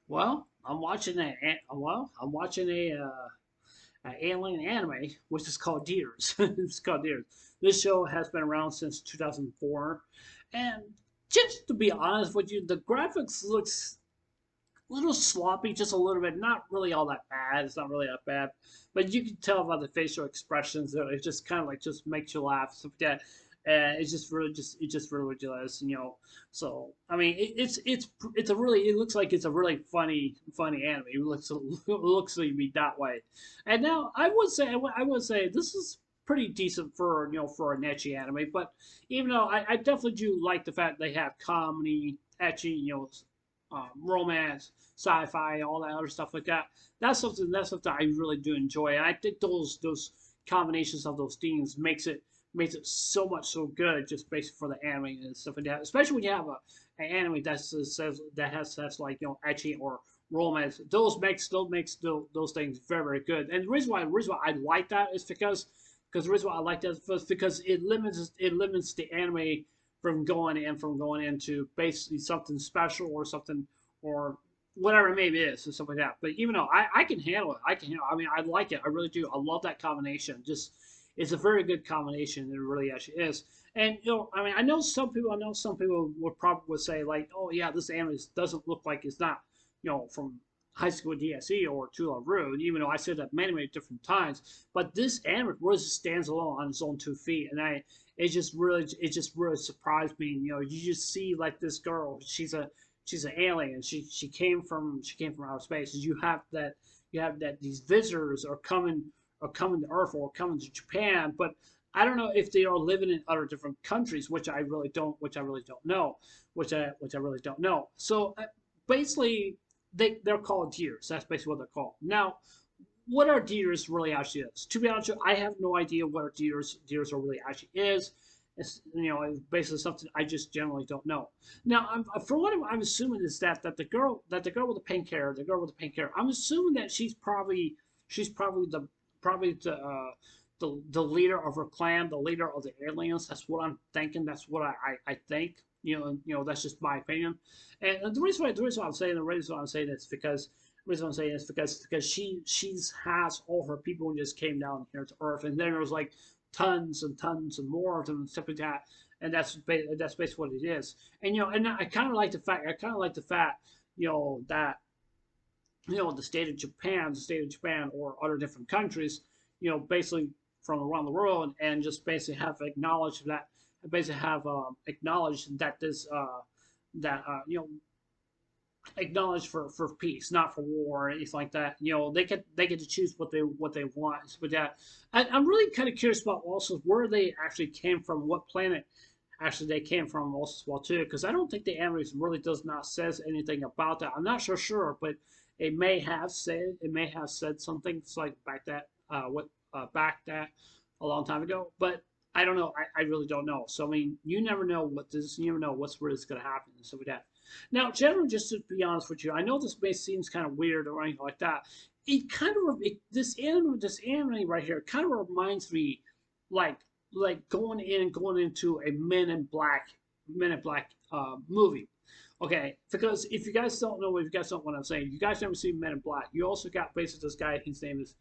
Well, I'm watching a alien anime, which is called DearS. It's called DearS. This show has been around since 2004, and just to be honest with you, the graphics looks a little sloppy, just a little bit. Not really all that bad. It's not really that bad, but you can tell by the facial expressions that it just kind of like just makes you laugh. Stuff like that. It's just really ridiculous, So I mean, it's a really it looks like it's a really funny anime. It looks to be that way. And now I would say this is pretty decent for for a niche anime. But even though I definitely do like the fact they have comedy, etchy, romance, sci-fi, all that other stuff like that. That's something I really do enjoy, and I think those combinations of those themes makes it so good just based for the anime and stuff like that. Especially when you have an anime that has like etchy or romance. Those things very good. And the reason why I like that is because the reason why I like that is because it limits the anime from going into basically something special or something or whatever it maybe is and stuff like that. But even though I can handle it, I mean, I like it. I really do. I love that combination. Just it's a very good combination. It really actually is. And I mean, I know some people would say like, oh yeah, this anime doesn't look like it's not, from High School DSE or To Love Ru, even though I said that many different times. But this anime really stands alone on its own 2 feet, and it just really surprised me. You just see like this girl, she's an alien. She came from outer space. And you have that these visitors are coming to Earth or coming to Japan, but I don't know if they are living in other different countries, which I really don't know, which I really don't know. So basically, they're called deers. That's basically what they're called. Now, what our deers really actually is? To be honest, with you, I have no idea what our deers are really actually is. It's basically something I just generally don't know. Now, for what I'm assuming is that the girl with the pink hair, I'm assuming that she's probably the leader of her clan, the leader of the aliens. That's what I'm thinking. That's what I think. That's just my opinion. And the reason why I'm saying this because the reason I'm saying this because she's has all her people who just came down here to Earth, and then there's like tons and tons and more of them and stuff like that. And that's basically what it is. And I kind of like the fact that the state of Japan or other different countries, basically from around the world, and just basically have acknowledged that this that acknowledged for peace, not for war or anything like that. They get to choose what they want. But I'm really kind of curious about also where they actually came from, what planet actually they came from also as well too, because I don't think the anime really does not says anything about that. I'm not sure, but it may have said something. It's like back that a long time ago, but I don't know. I really don't know. So I mean, you never know where it's gonna happen and stuff like that. Now, generally, just to be honest with you, I know this may seems kind of weird or anything like that. It kind of this anime right here kind of reminds me like going into a Men in Black movie. Okay, because if you guys don't know what I'm saying, you guys never seen Men in Black. You also got basically this guy. His name is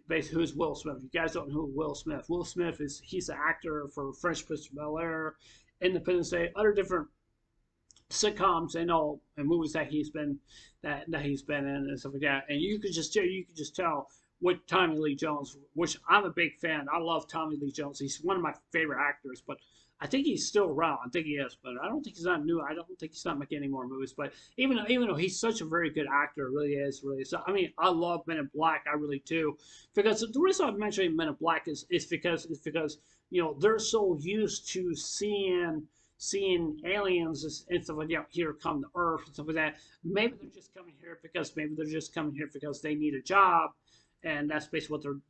basically who's Will Smith. You guys don't know who Will Smith. Will Smith he's the actor for Fresh Prince of Bel Air, Independence Day, other different sitcoms and movies that he's been in and stuff like that. And you could just tell with Tommy Lee Jones, which I'm a big fan. I love Tommy Lee Jones. He's one of my favorite actors, but I think he's still around. I think he is, but I don't think he's not new. I don't think he's not making any more movies. But even though he's such a very good actor, really is, really. So I mean, I love Men in Black. I really do, because the reason I'm mentioning Men in Black is because they're so used to seeing aliens and stuff like that here come to Earth and stuff like that. Maybe they're just coming here because they need a job, and that's basically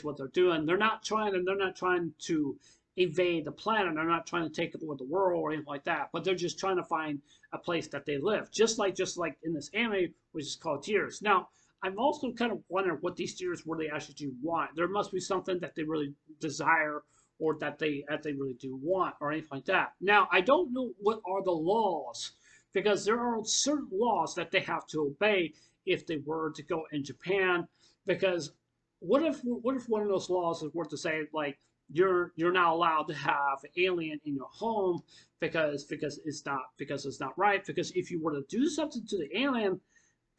what they're doing. They're not trying to invade the planet. They're not trying to take over the world or anything like that. But they're just trying to find a place that they live, just like in this anime, which is called Tears. Now, I'm also kind of wondering what these Tears really actually do want. There must be something that they really desire or that they really do want or anything like that. Now, I don't know what are the laws because there are certain laws that they have to obey if they were to go in Japan. Because what if one of those laws were to say like you're not allowed to have alien in your home because it's not right, because if you were to do something to the alien,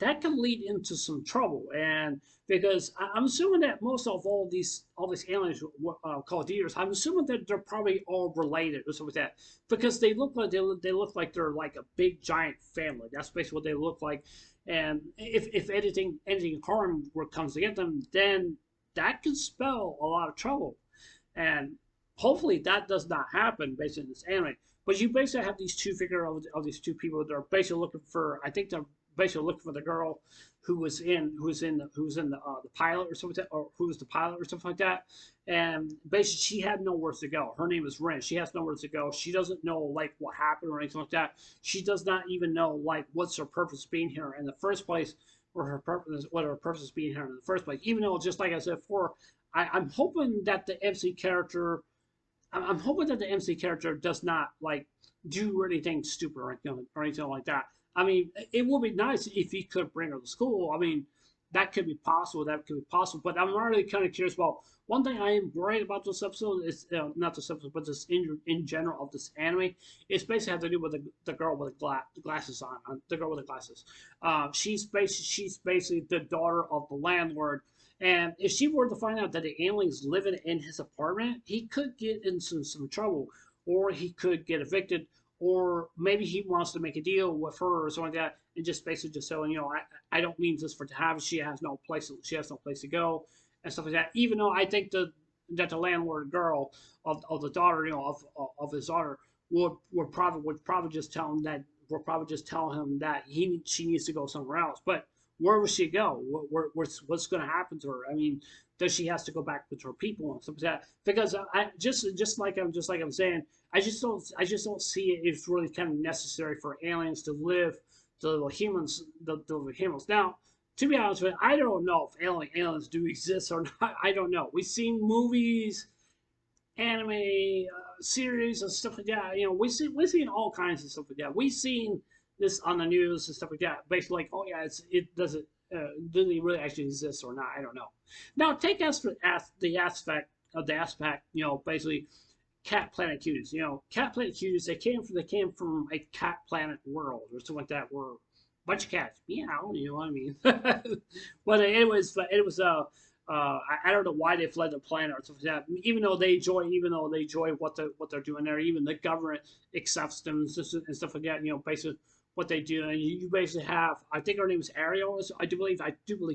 that can lead into some trouble. And because I'm assuming that most of all these aliens called DearS, I'm assuming that they're probably all related or something like that, because they look like they're like a big giant family. That's basically what they look like. And if anything harm comes to get them, then that could spell a lot of trouble. And hopefully that does not happen based on this anime. But you basically have these two figure of these two people that are basically looking for. I think they're basically looking for the girl who was in the pilot or something like that, or who was the pilot or something like that. And basically she had nowhere to go. Her name is Ren. She has nowhere to go. She doesn't know like what happened or anything like that. She does not even know like what's her purpose being here in the first place, or her purpose being here in the first place. Even though, just like I said before, I'm hoping that the MC character I'm hoping that the MC character does not like do anything stupid or anything like that. I mean, it would be nice if he could bring her to school. I mean, that could be possible. That could be possible. But I'm really kind of curious about one thing I am worried about this episode is not this episode, but just in general of this anime. It's basically have to do with the girl with the glasses on. The girl with the glasses. She's basically the daughter of the landlord, and if she were to find out that the alien's living in his apartment, he could get into some trouble, or he could get evicted, or maybe he wants to make a deal with her or something like that, and just basically just saying, I don't mean this for to have. She has no place to go, and stuff like that. Even though I think that the landlord girl of the daughter, of his daughter would probably just tell him that she needs to go somewhere else. But where will she go? What's going to happen to her? I mean, does she has to go back with her people and stuff like that? Because I just like I'm saying, I just don't see it. It's really kind of necessary for aliens to live the humans the humans. Now, to be honest with you, I don't know if aliens do exist or not. I don't know. We've seen movies, anime, series, and stuff like that. We've seen all kinds of stuff like that. We've seen this on the news and stuff like that. Basically, like, oh yeah, it doesn't does it really actually exist or not? I don't know. Now, take as for the aspect, basically cat planet cuties. Cat planet cuties. They came from a cat planet world or something like that, where a bunch of cats meow. You know what I mean? I don't know why they fled the planet or something like that. Even though they enjoy what they're doing there, even the government accepts them and stuff like that. Basically what they do, and you basically have. I think her name is Ariel. I do believe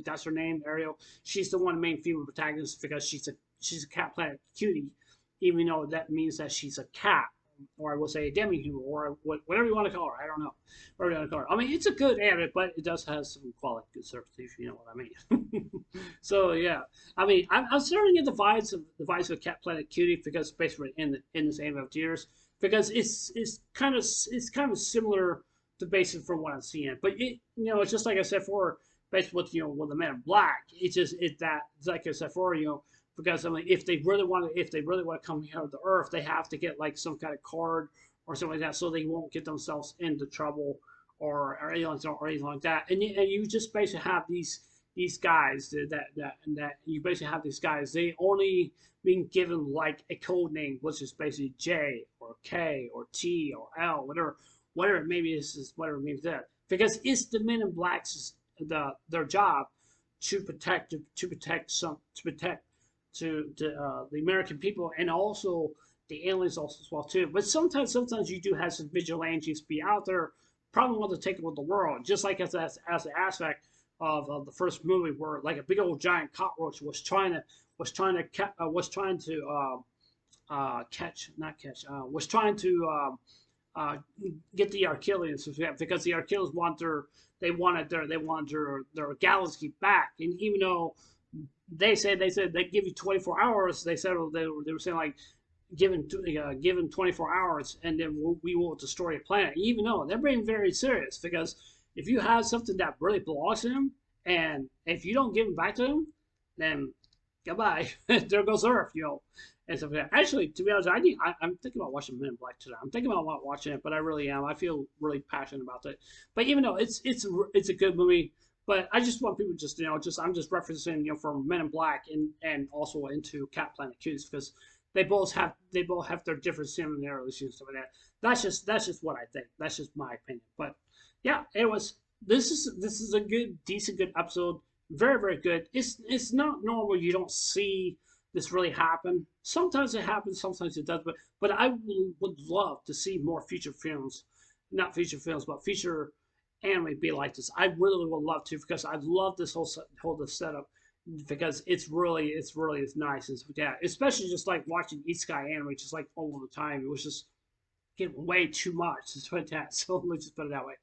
that's her name, Ariel. She's the one main female protagonist because she's a cat planet cutie, even though that means that she's a cat, or I will say a demi-human, or whatever you want to call her. I don't know. Whatever you want to call her. I mean, it's a good anime, but it does have some quality conservative, if you know what I mean. So yeah, I mean, I'm starting to get the vibes of Cat Planet Cutie, because basically in this anime of DearS, because it's kind of similar to basically from what I'm seeing. But it's just like I said before, basically with the Man in Black. It's like I said before, because I mean, if they really want to come here to Earth, they have to get like some kind of card or something like that, so they won't get themselves into trouble or anything like that. And you just basically have these guys that you basically have these guys. They only being given like a code name, which is basically J or K or T or L, whatever maybe this is, whatever it means that, because it's the Men in Black's their job to protect the American people, and also the aliens also as well too. But sometimes you do have some vigilantes be out there, probably want to take over the world, just like as an aspect of the first movie, where like a big old giant cockroach was trying to catch, not catch, was trying to get the Archelians, because the Archelians wanted their galaxy back. And even though they said they give you 24 hours, they were saying like given 24 hours, and then we will destroy a planet. Even though they're being very serious, because if you have something that really belongs to them, and if you don't give them back to them, then goodbye. There goes Earth. and stuff like that. Actually, to be honest, I'm thinking about watching Men in Black today. I'm thinking about watching it, but I really am. I feel really passionate about it. But even though it's a good movie, but I just want people just just I'm just referencing from Men in Black and also into Cat Planet Cuties because they both have their different similarities and stuff like that. That's just what I think. That's just my opinion. But yeah, it was. This is a decent, good episode. Very, very good. It's not normal. You don't see this really happen. Sometimes it happens, sometimes it does. But I would love to see more feature films, not feature films, but feature anime be like this. I really would love to because I love this whole this setup because it's nice. Yeah, especially just like watching Isekai anime just like all the time. It was just getting way too much. It's fantastic. So let's just put it that way.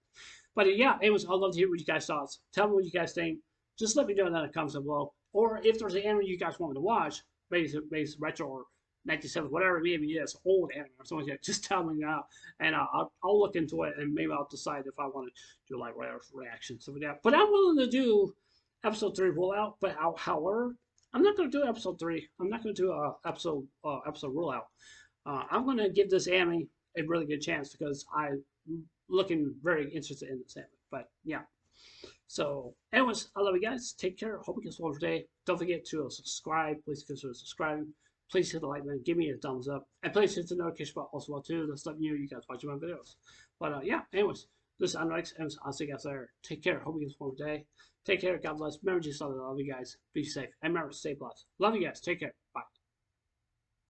But yeah, it was. I'd love to hear what you guys thought. Tell me what you guys think. Just let me know in the comments below. Or if there's an anime you guys want me to watch, maybe it's retro or 97, whatever, maybe it's old anime or something like that. Just tell me now, and I'll look into it, and maybe I'll decide if I want to do like reaction stuff like that. But I'm willing to do episode 3 rollout. But however, I'm not going to do episode 3. I'm not going to do episode rollout. I'm going to give this anime a really good chance because I'm looking very interested in this anime. But yeah. So, anyways, I love you guys. Take care. Hope you guys well today. Don't forget to subscribe. Please consider subscribing. Please hit the like button. Give me a thumbs up. And please hit the notification bell also well too. That's letting you guys watching my videos. But yeah, anyways, this is Alex, and I'll see you guys later. Take care. Hope you guys well today. Take care. God bless. Remember, just love you guys. Be safe. And remember, stay blessed. Love you guys. Take care. Bye.